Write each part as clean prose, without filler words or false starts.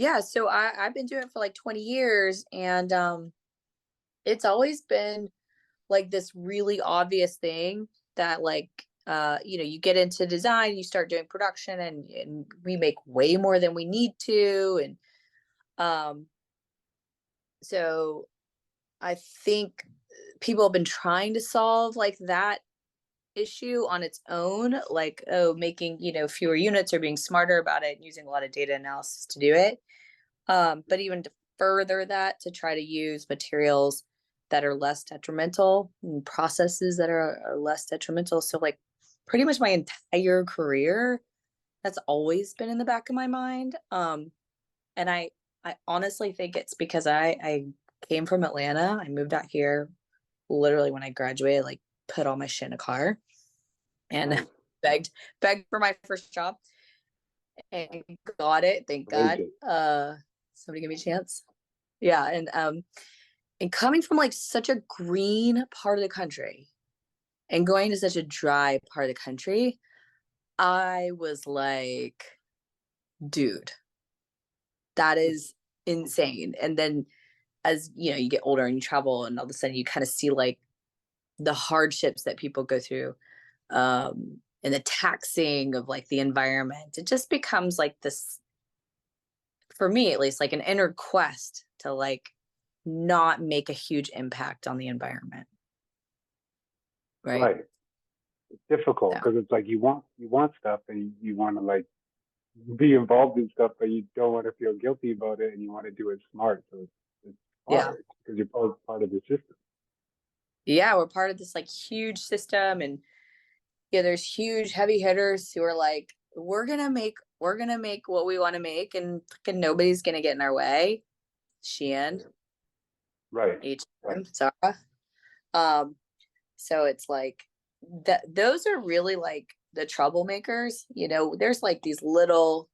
Yeah, so I've been doing it for like 20 years, and it's always been like this really obvious thing that like you get into design, you start doing production, and we make way more than we need to. And um so I think people have been trying to solve like that issue on its own, like, oh, making, fewer units, or being smarter about it and using a lot of data analysis to do it. But even to further that, to try to use materials that are less detrimental and processes that are less detrimental. So like pretty much my entire career, that's always been in the back of my mind. And I honestly think it's because I came from Atlanta. I moved out here literally when I graduated, like put all my shit in a car and Nice. begged for my first job and got it. Thank God. Courageous. Somebody give me a chance. Yeah, and coming from like such a green part of the country and going to such a dry part of the country, I was like, dude, that is insane. And then as you get older and you travel, and all of a sudden you kind of see like the hardships that people go through, and the taxing of like the environment. It just becomes like this, for me at least, like an inner quest to like not make a huge impact on the environment, right? Right. It's difficult So because it's like you want stuff and you want to like be involved in stuff, but you don't want to feel guilty about it and you want to do it smart. So it's yeah, hard because you're part of the system. yeah, we're part of this like huge system. And yeah, there's huge heavy hitters who are like, we're gonna make what we want to make, and fucking nobody's gonna get in our way. Shein, Right. Right. H&M, Zara. Um, so it's like that. Those are really like the troublemakers. There's like these little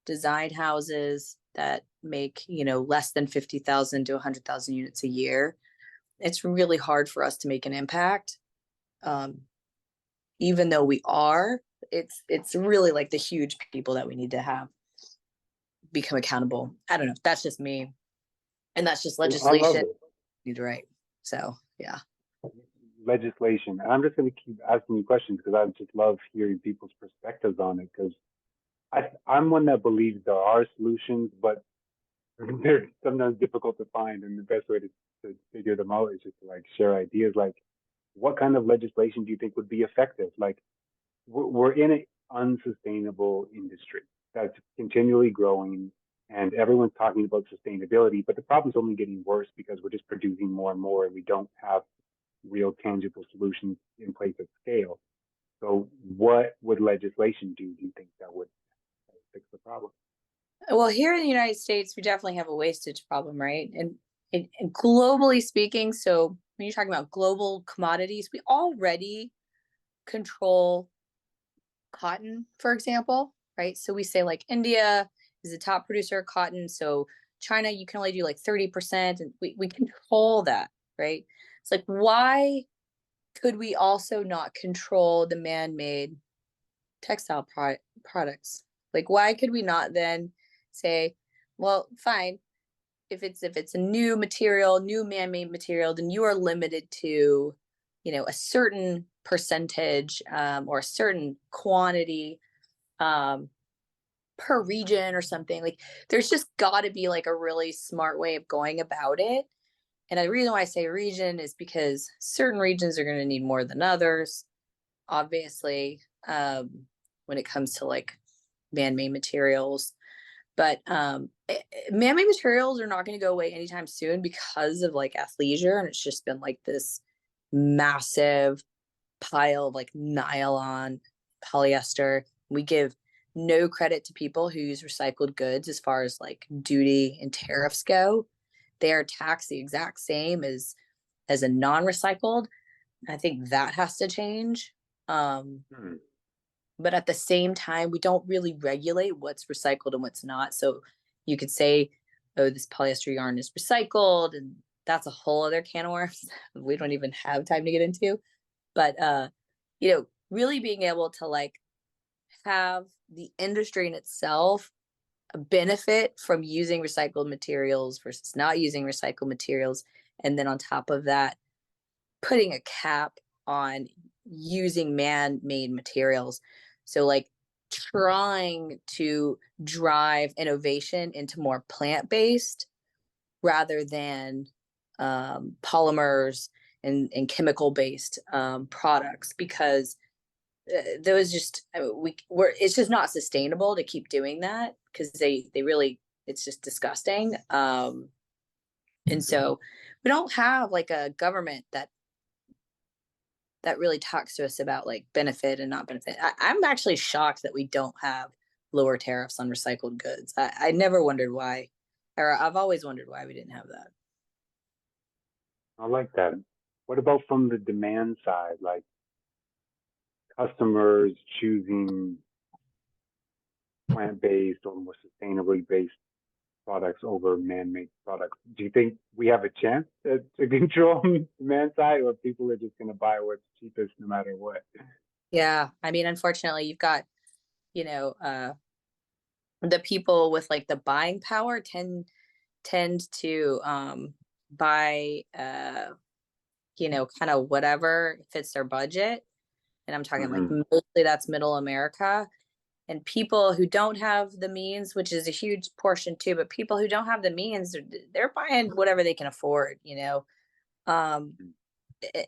design houses that make less than 50,000 to 100,000 units a year. It's really hard for us to make an impact, um, even though we are. It's really like the huge people that we need to have become accountable. I don't know. That's just me, and that's just I love legislation it. we need to write. So yeah, Legislation. And I'm just going to keep asking you questions because I just love hearing people's perspectives on it because I'm one that believes there are solutions, but they're sometimes difficult to find. And the best way to figure them out is just to like share ideas. Like, what kind of legislation do you think would be effective? Like, we're in an unsustainable industry that's continually growing and everyone's talking about sustainability, but the problem's only getting worse because we're just producing more and more and we don't have real tangible solutions in place at scale. So what would legislation do you think that would fix the problem? well, here in the United States, we definitely have a wastage problem, right? And globally speaking, so when you're talking about global commodities, we already control cotton, for example, right? So we say like India is the top producer of cotton. So China, you can only do like 30%, and we control that, right? It's like, why could we also not control the man-made textile products? Like, why could we not then say, well, fine, if it's a new material, new man-made material, then you are limited to, a certain percentage, or a certain quantity, um, per region or something. Like, there's just got to be like a really smart way of going about it. And the reason why I say region is because certain regions are going to need more than others, obviously, when it comes to like man-made materials. But man-made materials are not going to go away anytime soon because of like athleisure, and it's just been like this massive pile of like nylon, polyester. We give no credit to people who use recycled goods as far as like duty and tariffs go. They are taxed the exact same as a non-recycled. I think that has to change. Um, Hmm. but at the same time, we don't really regulate what's recycled and what's not. So you could say, oh, this polyester yarn is recycled, and that's a whole other can of worms we don't even have time to get into. But really being able to like have the industry in itself benefit from using recycled materials versus not using recycled materials. And then on top of that, putting a cap on using man-made materials. So like trying to drive innovation into more plant-based rather than polymers and chemical-based products, because those just we're it's just not sustainable to keep doing that, because they really, it's just disgusting. And so we don't have like a government that really talks to us about like benefit and not benefit. I'm actually shocked that we don't have lower tariffs on recycled goods. I never wondered why, or I've always wondered why we didn't have that. I like that. What about from the demand side, like customers choosing plant-based or more sustainably based products over man-made products? Do you think we have a chance to control the demand side, or people are just going to buy what's cheapest no matter what? Yeah, I mean, unfortunately, you've got, you know, the people with like the buying power tend to buy kind of whatever fits their budget. And I'm talking like Hmm. mostly that's middle America. And people who don't have the means, which is a huge portion too, but people who don't have the means, they're buying whatever they can afford. Um,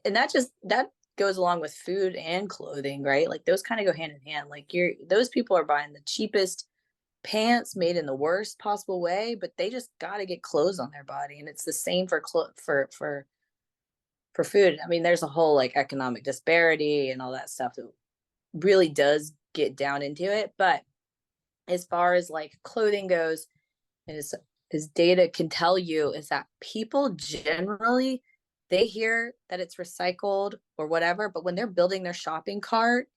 and that goes along with food and clothing, right? Like those kind of go hand in hand. Like those people are buying the cheapest pants made in the worst possible way, but they just got to get clothes on their body, and it's the same for for food. I mean, there's a whole like economic disparity and all that stuff that really does get down into it. But as far as like clothing goes, and as data can tell you, is that people generally, they hear that it's recycled or whatever, but when they're building their shopping cart,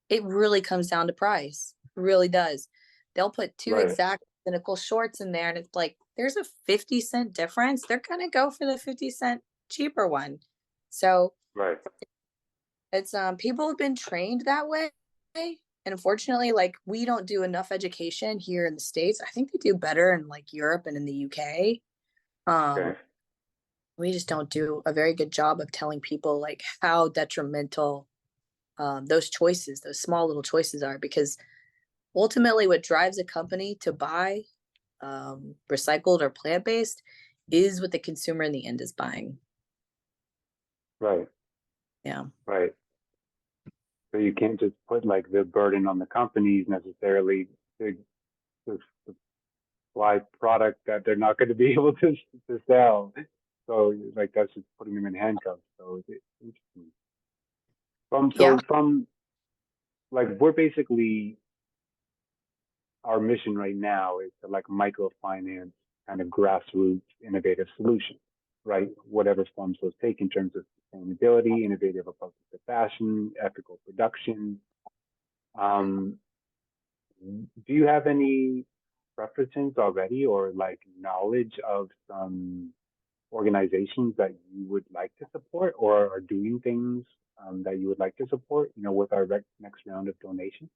it really comes down to price. It really does. They'll put two Right, exact identical shorts in there, and it's like there's a 50-cent difference. They're gonna go for the 50-cent cheaper one. So right. it's people have been trained that way. And unfortunately, like we don't do enough education here in the States. I think they do better in like Europe and in the UK. Okay. Um, we just don't do a very good job of telling people like how detrimental those choices, those small little choices are, because ultimately what drives a company to buy recycled or plant-based is what the consumer in the end is buying. Right, Yeah. right. So you can't just put like the burden on the companies necessarily to supply product that they're not going to be able to sell. So like that's just putting them in handcuffs. So it's interesting. Yeah. From like we're basically, our mission right now is to like microfinance kind of grassroots innovative solutions, right? Whatever forms those take in terms of sustainability, innovative approaches to fashion, ethical production. Um, do you have any preferences already or like knowledge of some organizations that you would like to support or are doing things that you would like to support, with our next round of donations?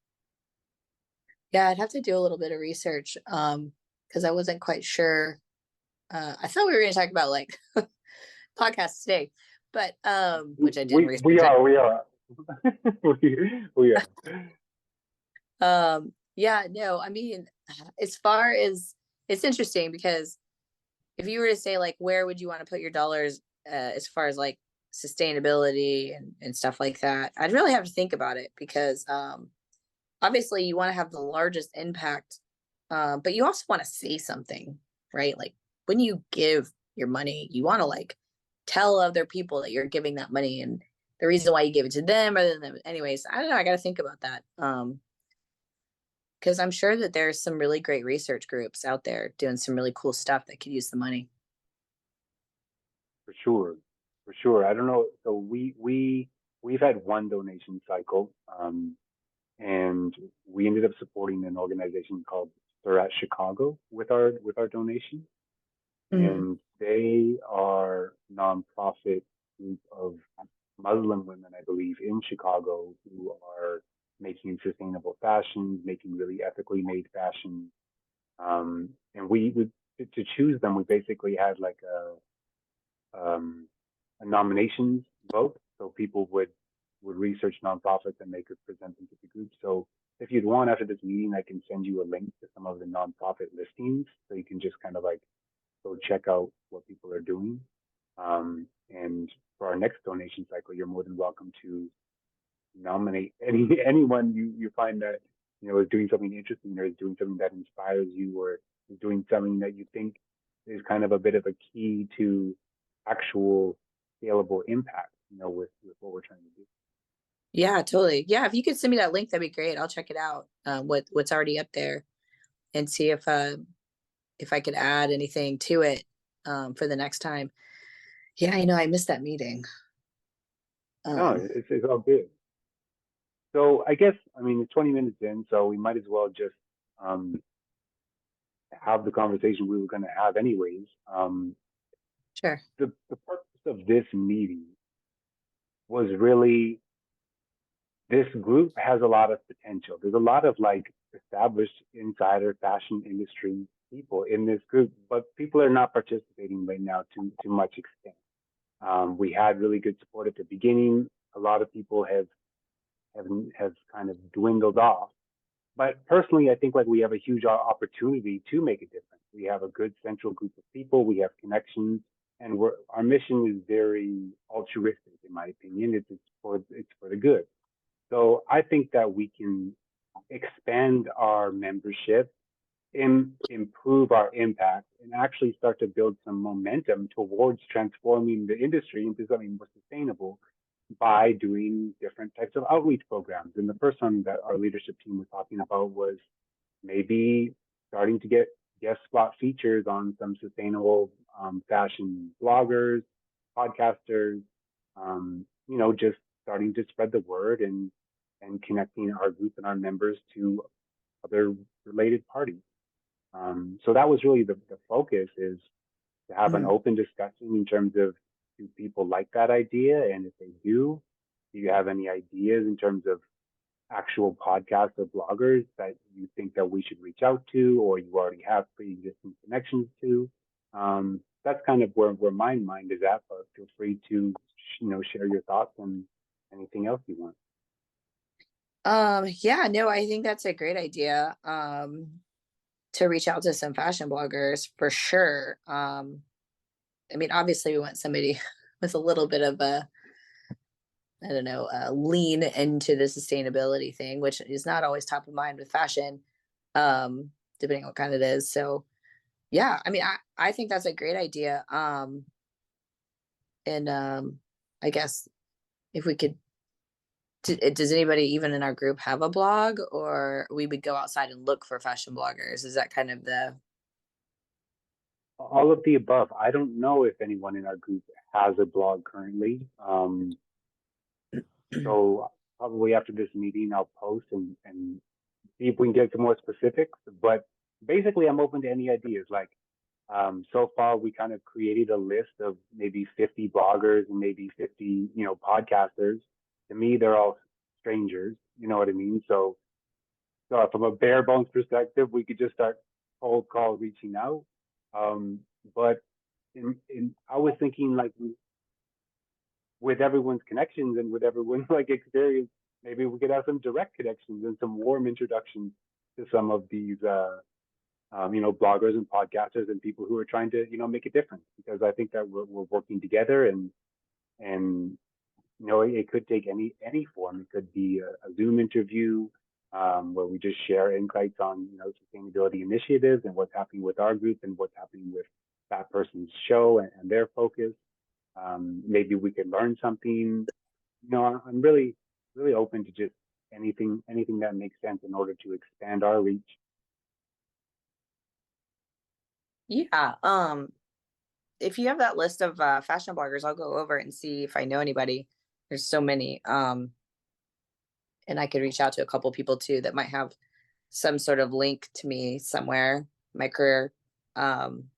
Yeah, I'd have to do a little bit of research because I wasn't quite sure. I thought we were going to talk about like podcasts today, but which I didn't We research it. are, we are. we are. Yeah, no, I mean, as far as, it's interesting because if you were to say like where would you want to put your dollars as far as like sustainability and stuff like that, I'd really have to think about it, because obviously you want to have the largest impact, but you also want to say something, right? Like when you give your money, you want to like tell other people that you're giving that money and the reason why you gave it to them rather than them. Anyways, I don't know. I got to think about that. Because I'm sure that there's some really great research groups out there doing some really cool stuff that could use the money. For sure, for sure. I don't know. So we've had one donation cycle, and we ended up supporting an organization called Stir at Chicago with our donation, Mhm. and they are a nonprofit group of Muslim women, I believe, in Chicago who are making sustainable fashion, making really ethically made fashion, And we to choose them, we basically had like a nominations vote. So people would research nonprofits and they could present them to the group. So if you'd want after this meeting, I can send you a link to some of the nonprofit listings so you can just kind of like go check out what people are doing. And for our next donation cycle, you're more than welcome to nominate anyone you find that is doing something interesting or is doing something that inspires you or is doing something that you think is kind of a bit of a key to actual scalable impact, with what we're trying to do. Yeah, totally. Yeah, if you could send me that link, that'd be great. I'll check it out. What's already up there and see if I could add anything to it for the next time. Yeah, I know I missed that meeting. No, Um, it's all good. So I guess, I mean, it's 20 minutes in, so we might as well just um, have the conversation we were going to have anyways. sure. The purpose of this meeting was really this group has a lot of potential. There's a lot of like established insider fashion industry people in this group, but people are not participating right now to much extent. We had really good support at the beginning. A lot of people have have kind of dwindled off. But personally, I think like we have a huge opportunity to make a difference. We have a good central group of people. We have connections, and our mission is very altruistic, in my opinion. It's for the good. So I think that we can expand our membership, improve our impact, and actually start to build some momentum towards transforming the industry into something more sustainable by doing different types of outreach programs. And the first one that our leadership team was talking about was maybe starting to get guest spot features on some sustainable fashion bloggers, podcasters, just starting to spread the word and connecting our group and our members to other related parties. So that was really the focus is to have an Mhm. open discussion in terms of do people like that idea? And if they do you have any ideas in terms of actual podcasts or bloggers that you think that we should reach out to or you already have pre-existing connections to? That's kind of where my mind is at, but feel free to, share your thoughts and anything else you want. Yeah, no, I think that's a great idea. To reach out to some fashion bloggers for sure. I mean, obviously we want somebody with a little bit of a, I don't know, lean into the sustainability thing, which is not always top of mind with fashion, depending on what kind it is. So yeah, I mean, I think that's a great idea. And I guess if we could, does anybody even in our group have a blog, or we would go outside and look for fashion bloggers? Is that kind of the All of the above. I don't know if anyone in our group has a blog currently. So probably after this meeting, I'll post and see if we can get some more specifics. But basically, I'm open to any ideas. Like, so far, we kind of created a list of maybe 50 bloggers and maybe 50, podcasters. To me, they're all strangers. You know what I mean? So from a bare bones perspective, we could just start cold call reaching out. Um, but I was thinking like with everyone's connections and with everyone's like experience, maybe we could have some direct connections and some warm introductions to some of these, bloggers and podcasters and people who are trying to, make a difference. Because I think that we're working together and it could take any form. It could be a Zoom interview where we just share insights on sustainability initiatives and what's happening with our group and what's happening with that person's show and their focus. Maybe we could learn something. I'm really open to just anything that makes sense in order to expand our reach. yeah. If you have that list of fashion bloggers, I'll go over it and see if I know anybody. There's so many. And I could reach out to a couple people too that might have some sort of link to me somewhere, my career. Um,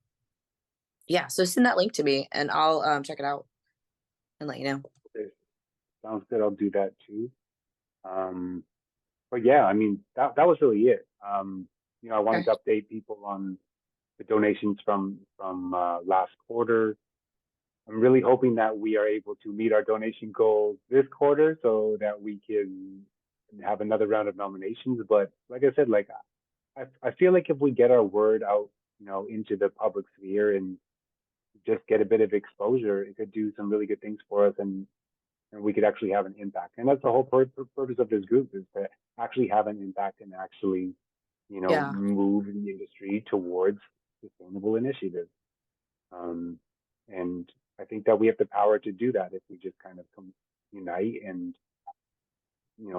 yeah, so send that link to me and I'll check it out and let you know. Okay, sounds good. I'll do that too. But yeah, I mean that was really it. I wanted Okay. to update people on the donations from last quarter. I'm really hoping that we are able to meet our donation goals this quarter so that we can have another round of nominations. But like I said, like I feel like if we get our word out, into the public sphere and just get a bit of exposure, it could do some really good things for us, and we could actually have an impact. And that's the whole purpose of this group, is to actually have an impact and actually, Yeah. move the industry towards sustainable initiatives. Um, and I think that we have the power to do that if we just kind of unite and,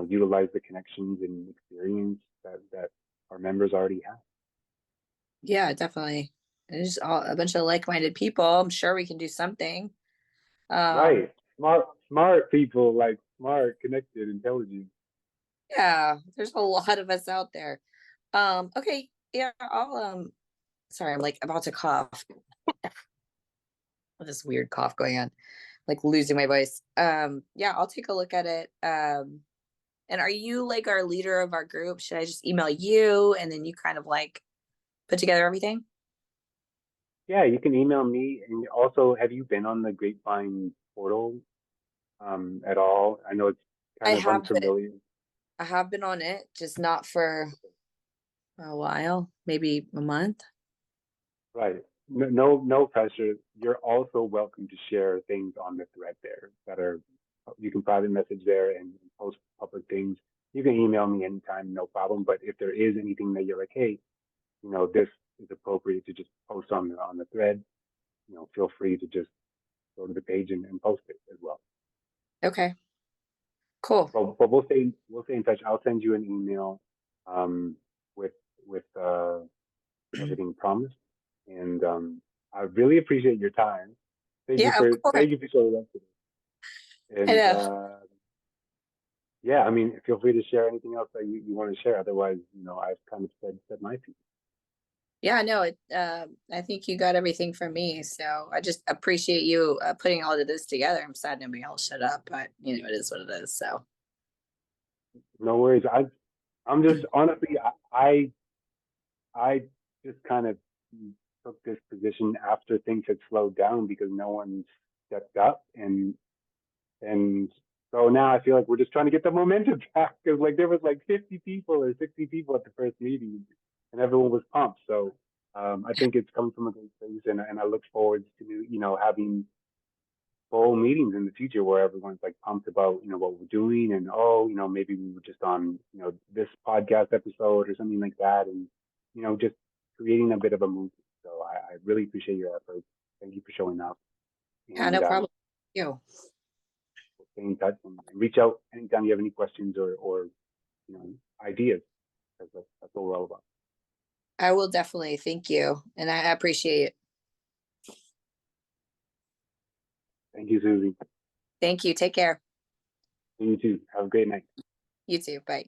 utilize the connections and experience that our members already have. Yeah, definitely. And just all a bunch of like-minded people. I'm sure we can do something. Um, Right. Smart people, like smart, connected, intelligent. yeah, there's a lot of us out there. Okay, yeah, I'll sorry, I'm like about to cough with this weird cough going on, like losing my voice. Yeah, I'll take a look at it. And are you like our leader of our group? Should I just email you and then you kind of like put together everything? Yeah, you can email me. And also, have you been on the Grapevine portal at all? I know it's I kind of have been unfamiliar. I have been on it, just not for a while, maybe a month. Right. No pressure. You're also welcome to share things on the thread there that are, you can private message there and post public things. You can email me anytime, no problem. But if there is anything that you're like, hey, this is appropriate to just post on the thread, feel free to just go to the page and post it as well. Okay, cool. But we'll stay in touch. I'll send you an email um, with with everything promised. And I really appreciate your time. Yeah, of course. Thank you for showing up today. I And know. yeah, I mean, feel free to share anything else that you want to share. Otherwise, I've kind of said my piece. Yeah, no, I think you got everything from me. So I just appreciate you putting all of this together. I'm sad nobody else shut up, but it is what it is. So No worries. I'm just honestly, I just kind of took this position after things had slowed down because no one stepped up, and so now I feel like we're just trying to get the momentum back because like there was like 50 people or 60 people at the first meeting, and everyone was pumped. So I think it's come from a great place, and I look forward to having full meetings in the future where everyone's like pumped about what we're doing, and oh maybe we were just on this podcast episode or something like that, and just creating a bit of a movement. So I really appreciate your efforts. Thank you for showing up, yeah, and no problem. You. we'll stay in touch and reach out anytime you have any questions or ideas, because that's what we're all about. I will definitely thank you, and I appreciate it. Thank you, Susie. Thank you. Take care. You too. Have a great night. You too. Bye.